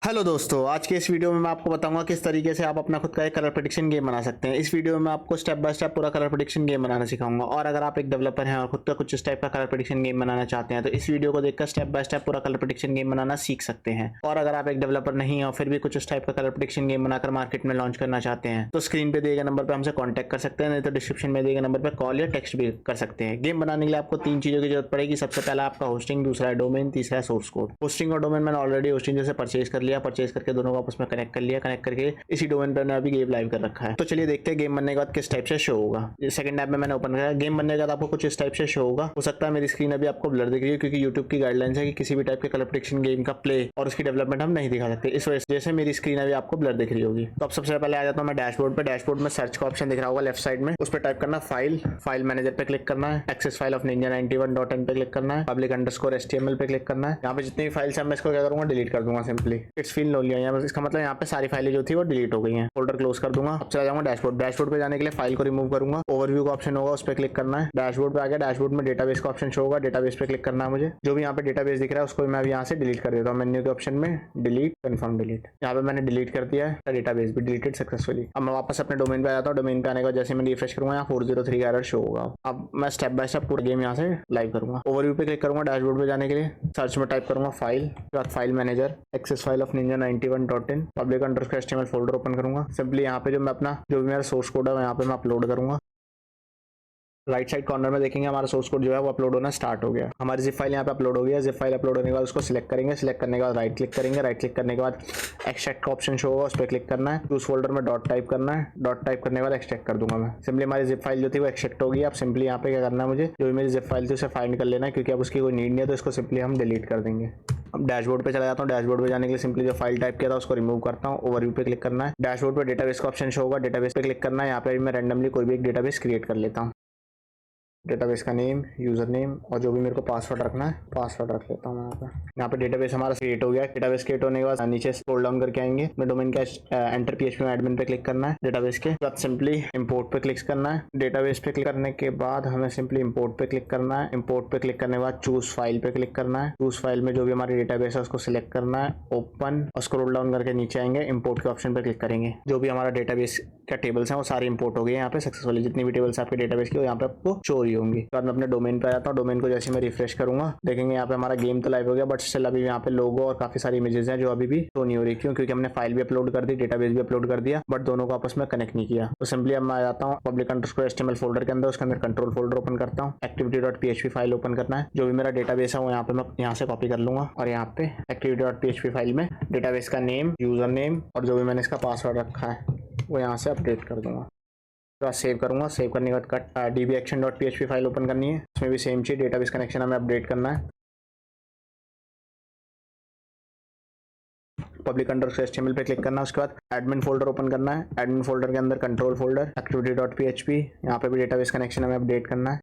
Hello दोस्तों, आज के इस वीडियो में मैं आपको बताऊंगा किस तरीके से आप अपना खुद का एक कलर प्रेडिक्शन गेम बना सकते हैं। इस वीडियो में मैं आपको स्टेप बाय स्टेप पूरा कलर प्रेडिक्शन गेम बनाना सिखाऊंगा। और अगर आप एक डेवलपर हैं और खुद का कुछ इस टाइप का कलर प्रेडिक्शन गेम बनाना चाहते हैं तो इस वीडियो को देखकर स्टेप बाय स्टेप पूरा कलर प्रेडिक्शन गेम बनाना सीख सकते हैं। और अगर आप एक डेवलपर नहीं है और फिर भी कुछ इस टाइप का कलर प्रेडिक्शन गेम बनाकर मार्केट में लॉन्च करना चाहते हैं तो स्क्रीन पे दिए गए नंबर पर हमसे कॉन्टैक्ट कर सकते हैं, नहीं तो डिस्क्रिप्शन में दिए गए नंबर पर कॉल या टेक्स्ट भी कर सकते हैं। गेम बनाने के लिए आपको 3 चीजों की जरूरत पड़ेगी। सबसे पहला आपका होस्टिंग, दूसरा है डोमेन, तीसरा है सोर्स कोड। होस्टिंग और डोमेन मैंने ऑलरेडी होस्टिंग जैसे परचेज कर लिया, परचेज करके दोनों को आपस में कनेक्ट कर लिया, कनेक्ट करके इसी डोमेन पर अभी गेम लाइव कर रखा है। तो चलिए देखते हैं गेम बनने के बाद किस टाइप से शो होगा। सेकंड ऐप में मैंने ओपन किया, गेम बनने के बाद आपको कुछ इस टाइप से शो होगा। हो सकता है मेरी स्क्रीन अभी आपको ब्लर दिख रही है क्योंकि यूट्यूब की गाइडलाइंस है कि किसी भी टाइप के कलर प्रेडिक्शन गेम का प्ले और उसकी डेवलपमेंट हम नहीं दिखा सकते। इस वजह से मेरी स्क्रीन अभी आपको ब्लर दिख रही होगी। तो अब सबसे पहले आ जाता हूँ मैं डैशबोर्ड पे। डैशबोर्ड में सर्च का ऑप्शन दिख रहा होगा लेफ्ट साइड में, उस पर टाइप करना फाइल मैनेजर पे क्लिक करना है, एक्सेस फाइल ऑफ ninja91.in पे क्लिक करना है, public_html पे क्लिक करना है। यहाँ पे जितनी भी फाइल्स है मैं इसको क्या करूंगा, डिलीट कर दूंगा सिंपली। इट्स फील लो लिया, इसका मतलब यहाँ पे सारी फाइलें जो थी वो डिलीट हो गई हैं। फोल्डर क्लोज कर दूंगा। अब चला जाऊंगा डैशबोर्ड। डैशबोर्ड पे जाने के लिए फाइल को रिमूव करूंगा, ओवरव्यू का ऑप्शन होगा उस पर क्लिक करना है। डैशबोर्ड पे आ गया, डैशबोर्ड में डेटाबेस का ऑप्शन शो होगा, डेटाबेस पे क्लिक करना है मुझे। जो भी यहाँ पे डेटाबेस दिख रहा है उसको मैं अभी यहाँ से डिलीट कर देता हूँ। मेन्यू के ऑप्शन में डिलीट, कन्फर्म डिलीट, यहाँ पे मैंने डिलीट कर दिया है। डेटाबेस भी डिलीटेड सक्सेसफुली। अब मैं वापस अपने डोमेन पे आ जाता हूँ। डोमेन पे आने के बाद जैसे मैं रिफ्रेश करूंगा यहाँ 403 का एरर शो होगा। अब मैं स्टेप बाय स्टेप पूरा गेम यहाँ से लाइव करूंगा। ओवरव्यू पे क्लिक करूंगा डैशबोर्ड पे जाने के लिए, सर्च में टाइप करूंगा file manager, access file of ninja91.in, public_html folder open करूंगा। सिंपली यहाँ पे जो मैं अपना जो भी मेरा सोर्स कोड है यहाँ पे मैं अपलोड करूंगा। राइट साइड कॉर्नर में देखेंगे हमारा सोर्स कोड जो है वो अपलोड होना स्टार्ट हो गया। हमारी जिप फाइल यहाँ पे अपलोड हो गया। जिप फाइल अपलोड होने के बाद उसको सिलेक्ट करेंगे। सिलेक्ट करने के बाद राइट क्लिक करेंगे। राइट क्लिक करने के बाद एक्सट्रैक्ट का ऑप्शन शो होगा, उस पर क्लिक करना है। उस फोल्डर में डॉट टाइप करना है। डॉट टाइप करने के बाद एक्सट्रैक्ट कर दूंगा मैं। सिंपली हमारी जिप फाइल जो थी वो एक्सट्रैक्ट होगी। अब सिंपली यहाँ पे क्या करना है, मुझे जो भी मेरी जिप फाइल थी उसे फाइंड कर लेना है क्योंकि अब उसकी कोई नीड नहीं है, तो इसको सिंपली हम डिलीट कर देंगे। अब डैशबोर्ड पे चला जाता हूँ। डैशबोर्ड पे जाने के लिए सिंपली जो फाइल टाइप किया था उसको रिमूव करता हूँ। ओवरव्यू पे क्लिक करना है। डैशबोर्ड पे डेटाबेस का ऑप्शन शो होगा, डेटाबेस पे क्लिक करना है। यहाँ पे मैं रैंडमली कोई भी एक डेटाबेस क्रिएट कर लेता हूँ। डेटाबेस का नेम, यूजर नेम और जो भी मेरे को पासवर्ड रखना है पासवर्ड रख लेता हूँ। यहाँ पे डेटाबेस हमारा क्रिएट हो गया। डेटाबेस क्रिएट होने के बाद नीचे स्क्रॉल डाउन करके आएंगे। मैं डोमेन का एंटर PHP में एडमिन पे क्लिक करना है। डेटाबेस के बाद सिंपली इंपोर्ट पे क्लिक करना है। डेटाबेस पे क्लिक करने के बाद हमें सिंपली इंपोर्ट पे क्लिक करना है। इंपोर्ट पे क्लिक करने के बाद चूज फाइल पे क्लिक करना है। चूज फाइल में जो भी हमारी डेटाबेस है उसको सिलेक्ट करना है, ओपन, और स्क्रॉल डाउन करके नीचे आएंगे, इंपोर्ट के ऑप्शन पे क्लिक करेंगे। जो भी हमारा डेटाबेस का टेबल्स हैं वो सारे इंपोर्ट हो गए यहाँ पे सक्सेसफुली। जितनी भी टेबल्स आपके डेटाबेस की वो यहाँ पे आपको शो ही होंगी। तो मैं अपने डोमेन पे आ जाता हूँ। डोमेन को जैसे मैं रिफ्रेश करूंगा देखेंगे यहाँ पे हमारा गेम तो लाइव हो गया, बट स्टिल अभी यहाँ पे लोगो और काफी सारी इमेजेस हैं जो अभी भी शो नहीं हो रही। क्यों? क्योंकि हमने फाइल भी अपलोड कर दी, डेटाबेस भी अपलोड कर दिया, बट दोनों को आपस में कनेक्ट नहीं किया। तो सिंपली अब मैं आ जाता हूँ public_html फोल्डर के अंदर, उसके अंदर कंट्रोल फोल्डर ओपन करता हूँ। activity.php फाइल ओपन करना है। जो भी मेरा डेटाबेस है वो यहाँ पे मैं यहाँ से कॉपी कर लूंगा और यहाँ पे activity.php फाइल में डेटाबेस का नेम, यूजर नेम और जो भी मैंने इसका पासवर्ड रखा है वो यहाँ से अपडेट कर दूंगा। तो सेव करूंगा। सेव करने के बाद कट dbaction.php फाइल ओपन करनी है। उसमें भी सेम चीज, डेटाबेस कनेक्शन हमें अपडेट करना है। public_html पे क्लिक करना है। उसके बाद एडमिन फोल्डर ओपन करना है। एडमिन फोल्डर के अंदर कंट्रोल फोल्डर, activity.php, यहाँ पे भी डेटाबेस कनेक्शन हमें अपडेट करना है।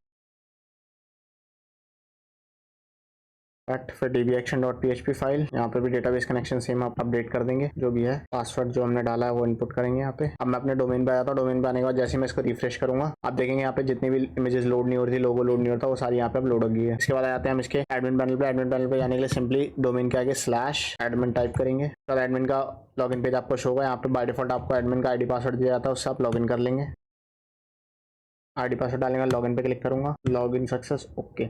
फिर dbaction.php फाइल, यहाँ पे भी डेटाबेस कनेक्शन सेम आप अपडेट कर देंगे। जो भी है पासवर्ड जो हमने डाला है वो इनपुट करेंगे यहाँ पे। अब मैं अपने डोमेन पे आया था। डोमेन पे आने के बाद जैसे मैं इसको रिफ्रेश करूंगा आप देखेंगे यहाँ पे जितनी भी इमेजेस लोड नहीं हो रही थी, लोगो लोड नहीं होता, वो सारी यहाँ पे अब लोड हो गई है। इसके बाद आ जाते हैं हम इसके एडमिन पैनल पे। एडमिन पैनल पे जाने के लिए सिंपली डोमेन के आगे /admin टाइप करेंगे। तो एडमिन का लॉगिन पेज आपको शो होगा। यहाँ पे बाय डिफॉल्ट आपको एडमिन का ID पासवर्ड दिया जाता है, उससे आप लॉगिन कर लेंगे। ID पासवर्ड डालेंगे, लॉगिन पे क्लिक करूंगा, लॉगिन सक्सेस, ओके।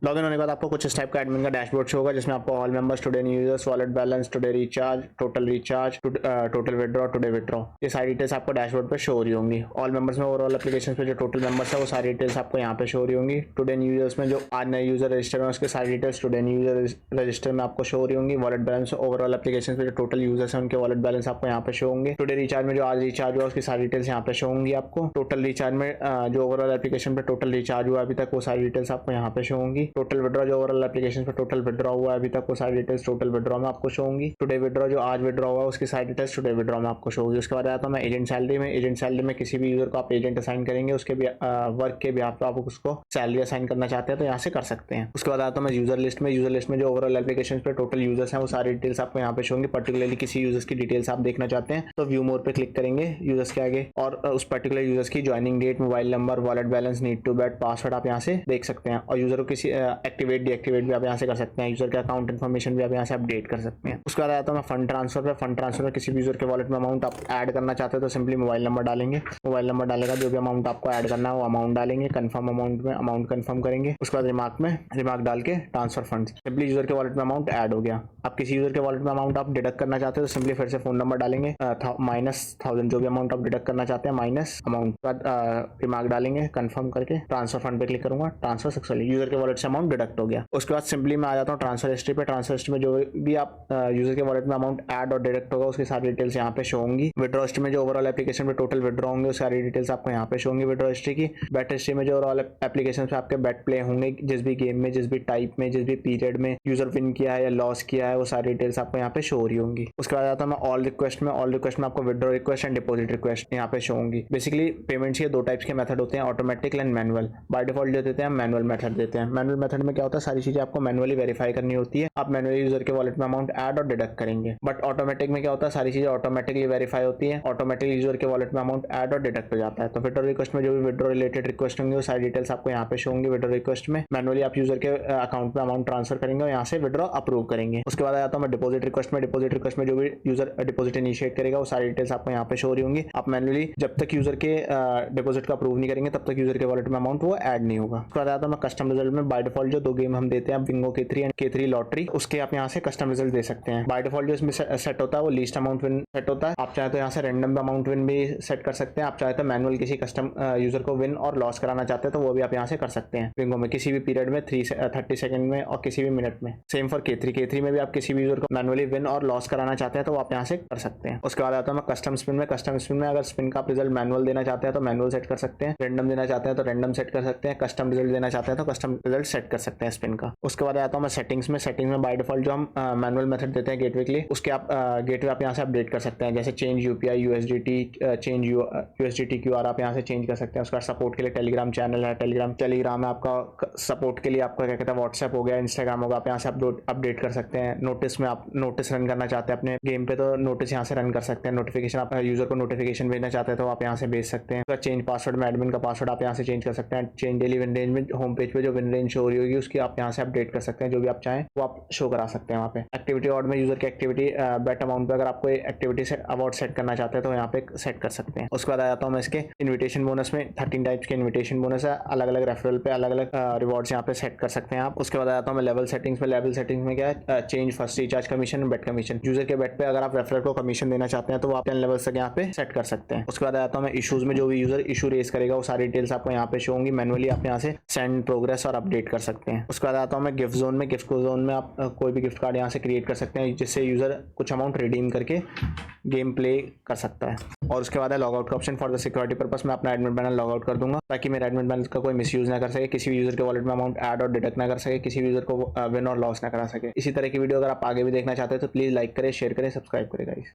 लॉगिन होने के बाद आपको कुछ इस टाइप का एडमिन का डैशबोर्ड शो होगा जिसमें आपको all members, today new users, wallet balance, today recharge, total recharge, total withdraw, today withdraw, ये सारी डिटेल्स आपको डैशबोर्ड पे शो हो रही होंगी। ऑल मेंबर्स में ओवरऑल एप्लीकेशन पे जो टोटल मेंबर्स है वो सारी डिटेल्स आपको यहाँ पे शो हो रही होंगी। टुडे न्यू यूजर्स में जो आज नए यूजर रजिस्टर है उसके सारी details today new user register में आपको शो हो रही होंगी। वॉलेट बैलेंस, ओवरऑल एप्लीकेशन पे जो टोटल यूजर्स हैं उनके वॉलेट बैलेंस आपको यहाँ पे शो होंगे। टुडे रिचार्ज में जो आज रिचार्ज हुआ उसकी सारी डिटेल्स यहाँ पे शो होंगी आपको। टोटल रिचार्ज में जो ओवरऑल एप्लीकेशन पे टोटल रिचार्ज हुआ अभी तक वो सारी डिटेल्स आपको यहाँ पे शो होंगी। टोटल विड्रॉ जो ओवरऑल एप्लीकेशन पे टोटल विड्रॉ हुआ अभी तक वो सारी डिटेल्स टोटल विड्रॉ में आपको शो होंगी। टुडे विड्रॉ जो आज विड्रॉ हुआ उसकी सारी डिटेल्स टुडे विड्रॉ में आपको शो होगी। उसके बाद आता हूँ मैं एजेंट सैलरी में। एजेंट सैलरी में किसी भी यूजर को आप एजेंट असाइन करेंगे, उसके वर्क के बिहाफ पे आप उसको सैलरी असाइन करना चाहते हैं तो यहाँ से कर सकते हैं। उसके बाद आता हूँ मैं यूजर लिस्ट में। यूजर लिस्ट में जो ओवरऑल एप्लीकेशन पे टोटल यूजर्स हैं वो सारी डिटेल्स आपको यहाँ पे शो होंगी। पर्टिकुलरली किसी यूजर्स की डिटेल्स आप देखना चाहते हैं तो व्यू मोर पे क्लिक करेंगे यूजर्स के आगे और उस पर्टिकुलर यूजर्स की joining date, mobile number, wallet balance, need to bet, password आप यहाँ से देख सकते हैं। और यूजर को किसी एक्टिवेट डीएक्टिवेट भी आप यहाँ से कर सकते हैं। यूजर के अकाउंट इन्फॉर्मेशन भी आप यहाँ से अपडेट कर सकते हैं। उसके बाद आता हूँ मैं फंड ट्रांसफर पे। फंड ट्रांसफर में किसी भी यूजर के वॉलेट में अमाउंट आप ऐड करना चाहते हो तो सिंपली मोबाइल नंबर डालेंगे। मोबाइल नंबर डालेगा जो भी अमाउंट आपको ऐड करना है वो अमाउंट डालेंगे। कन्फर्म अमाउंट में अमाउंट कन्फर्म करेंगे। उसके बाद रिमार्क डाल के ट्रांसफर फंड, सिंपली यूजर के वॉलेट में अमाउंट ऐड हो गया। आप किसी यूजर के वॉलेट में अमाउंट आप डिडक्ट करना चाहते हो तो सिंपली फिर से फोन नंबर डालेंगे, -1000 जो भी अमाउंट आप डिडक्ट करना चाहते हैं माइनस अमाउंट, बाद रिमार्क डालेंगे कन्फर्म करके ट्रांसफर फंड पे क्लिक करूंगा। ट्रांसफर सक्सेसफुली यूजर के वॉलेट से अमाउंट डिडक्ट हो गया। उसके बाद सिंपली मैं आ जाता हूँ ट्रांसफर हिस्ट्री पे। ट्रांसफर हिस्ट्री में जो भी आप यूजर के वॉलेट में अमाउंट ऐड और डिडक्ट होगा उसकी सारी डिटेल्स यहाँ पे शो होंगी। विड्रॉ हिस्ट्री में जो ओवरऑल एप्लीकेशन में टोटल विड्रॉ होंगे उस सारी डिटेल्स आपको यहाँ पे शो होंगी विड्रॉ हिस्ट्री की। बेट हिस्ट्री में जो ओवरऑल एप्लीकेशन पे आपके बेट प्ले होंगे, जिस भी गेम में, जिस भी टाइप में, जिस भी पीरियड में यूजर विन किया है या लॉस किया है, वो सारी डिटेल्स आपको यहाँ पे शो हो रही होंगी। उसके बाद आता है मैं ऑल रिक्वेस्ट में। ऑल रिक्वेस्ट में आपको withdraw request and deposit request यहाँ पे शो होंगी। बेसिकली पेमेंट्स के दो टाइप्स के मेथड होते हैं, automatic and manual. By default जो देते हैं मैनुअल मेथड देते हैं। मैनुअल मेथड में क्या होता है, सारी चीजें आपको मैनुअली वेरीफाई करनी होती है। आप मैनुअली यूजर के वॉलेट में अमाउंट ऐड और डिडक्ट करेंगे। बट ऑटोमेटिक में क्या होता है, सारी चीजें ऑटोमेटिकली वेरीफाई होती है। ऑटोमेटिकली यूजर के वॉलेट में अमाउंट ऐड और डिडक्ट हो जाता है। तो विड्रॉ रिक्वेस्ट में जो भी विड्रॉ रिलेटेड रिक्वेस्ट होंगे वो सारी डिटेल्स आपको यहाँ पे शो होंगी। विड्रॉ रिक्वेस्ट में मैनुअली आप यूजर के अकाउंट में अमाउंट ट्रांसफर करेंगे और यहाँ से विड्रॉ अप्रूव करेंगे। उसके बाद आता हूँ मैं डिपॉजिट रिक्वेस्ट में। डिपॉजिट रिक्वेस्ट में जो भी यूजर डिपॉजिट इनिशिएट करेगा वो सारी डिटेल्स आपको यहाँ पे शो हो रही होंगी। आप मैनुअली जब तक यूजर के डिपॉजिट का अप्रूव नहीं करेंगे तब तक यूजर के वॉलेट में अमाउंट वो ऐड नहीं होगा। उसके बाद आता हूँ मैं कस्टम रिजल्ट में। बाय डिफॉल्ट जो दो गेम हम देते हैं Bingo K3 and K3 lottery, उसके आप यहाँ से कस्टम रिजल्ट दे सकते हैं। बाय डिफॉल्ट जो इसमें सेट होता है वो लीस्ट अमाउंट विन सेट होता है। आप चाहे तो यहाँ से रैंडम अमाउंट विन भी सेट कर सकते हैं। आप चाहे तो मैनुअल किसी कस्टम यूजर को विन और लॉस कराना चाहते हैं तो वो भी आप यहाँ से कर सकते हैं। बिंगो में किसी भी पीरियड में 30 सेकंड में और किसी भी मिनट में। सेम फॉर K3 में भी आप किसी भी यूजर को मैनुअली विन और लॉस कराना चाहते हैं तो वो आप यहाँ से कर सकते हैं। उसके बाद आता है मैं कस्टम स्पिन में। कस्टम स्पिन में अगर स्पिन का आप रिजल्ट मैनुअल देना चाहते हैं तो मैनुअल सेट कर सकते हैं, रैंडम देना चाहते हैं तो रैंडम सेट कर सकते हैं, कस्टम रिजल्ट देना चाहते हैं तो कस्टम रिजल्ट सेट कर सकते हैं स्पिन का। उसके बाद आता हूँ मैं सेटिंग्स में। सेटिंग्स में बाय डिफॉल्ट जो हम मैनुअल मेथड देते हैं गेटवे के लिए, उसके आप गेटवे आप यहाँ से अपडेट कर सकते हैं। जैसे change UPI USDT, change USDT QR आप यहाँ से चेंज कर सकते हैं। उसका सपोर्ट के लिए टेलीग्राम चैनल है। टेलीग्राम में आपका सपोर्ट के लिए आपका क्या कहते हैं व्हाट्सएप हो गया, इंस्टाग्राम होगा, आप यहाँ से अपडेट कर सकते हैं। नोटिस में आप नोटिस रन करना चाहते हैं अपने गेम पे तो नोटिस यहाँ से रन कर सकते हैं। नोटिफिकेशन आप यूजर को नोटिफिकेशन भेजना चाहते हैं तो आप यहाँ से भेज सकते हैं। चेंज पासवर्ड में एडमिन का पासवर्ड आप यहाँ से चेंज कर सकते हैं। चेंज डेली विन रेंज में होम पेज पे जो विन रेंज शो हो रही होगी उसकी आप यहाँ से अपडेट कर सकते हैं। जो भी आप चाहें वो आप शो करा सकते हैं वहाँ पे। एक्टिविटी अवार्ड में यूजर की एक्टिविटी बेट अमाउंट पे अगर आपको एक्टिविटी से अवार्ड सेट करना चाहते हैं तो यहाँ पे सेट कर सकते हैं। उसके बाद आ जाता हूँ मैं इसके इन्विटेशन बोनस में। 13 टाइप्स के इन्विटेशन बोनस है, अलग अलग रेफरल पे अलग अलग रिवॉर्ड्स यहाँ पे सेट कर सकते हैं आप। उसके बाद आ जाता हूँ मैं लेवल सेटिंग्स में। लेवल सेटिंग्स में क्या है, चेंज फर्स्ट रिचार्ज कमीशन, बेट कमीशन। यूजर के बेट पे अगर आप रेफरल को कमीशन देना चाहते हैं तो वो आप 10 लेवल तक यहाँ पे सेट कर सकते हैं। उसके बाद आ जाता हूँ मैं इशूज में। जो भी यूजर इशू रेज करेगा वो सारी डिटेल्स आपको यहाँ पे शो होंगी। मैनुअली आप यहाँ से सेंड, प्रोग्रेस और अपडेट कर सकते हैं। उसके बाद आता हूँ मैं गिफ्ट जोन में। गिफ्ट जोन में आप कोई भी गिफ्ट कार्ड यहाँ से क्रिएट कर सकते हैं जिससे यूजर कुछ अमाउंट रिडीम करके गेम प्ले कर सकता है। और उसके बाद है लॉग आउट का option. For the security purpose मैं अपना एडमिन पैनल लॉग आउट कर दूंगा ताकि मेरे एडमिन पैनल का कोई मिसयूज ना कर सके, किसी भी यूजर के वॉलेट में अमाउंट ऐड और डिडक्ट ना कर सके, किसी भी यूजर को विन और लॉस ना करा सके। इसी तरह की वीडियो अगर आप आगे भी देखना चाहते हैं तो प्लीज लाइक करें, शेयर करें, सब्सक्राइब करें गाइस।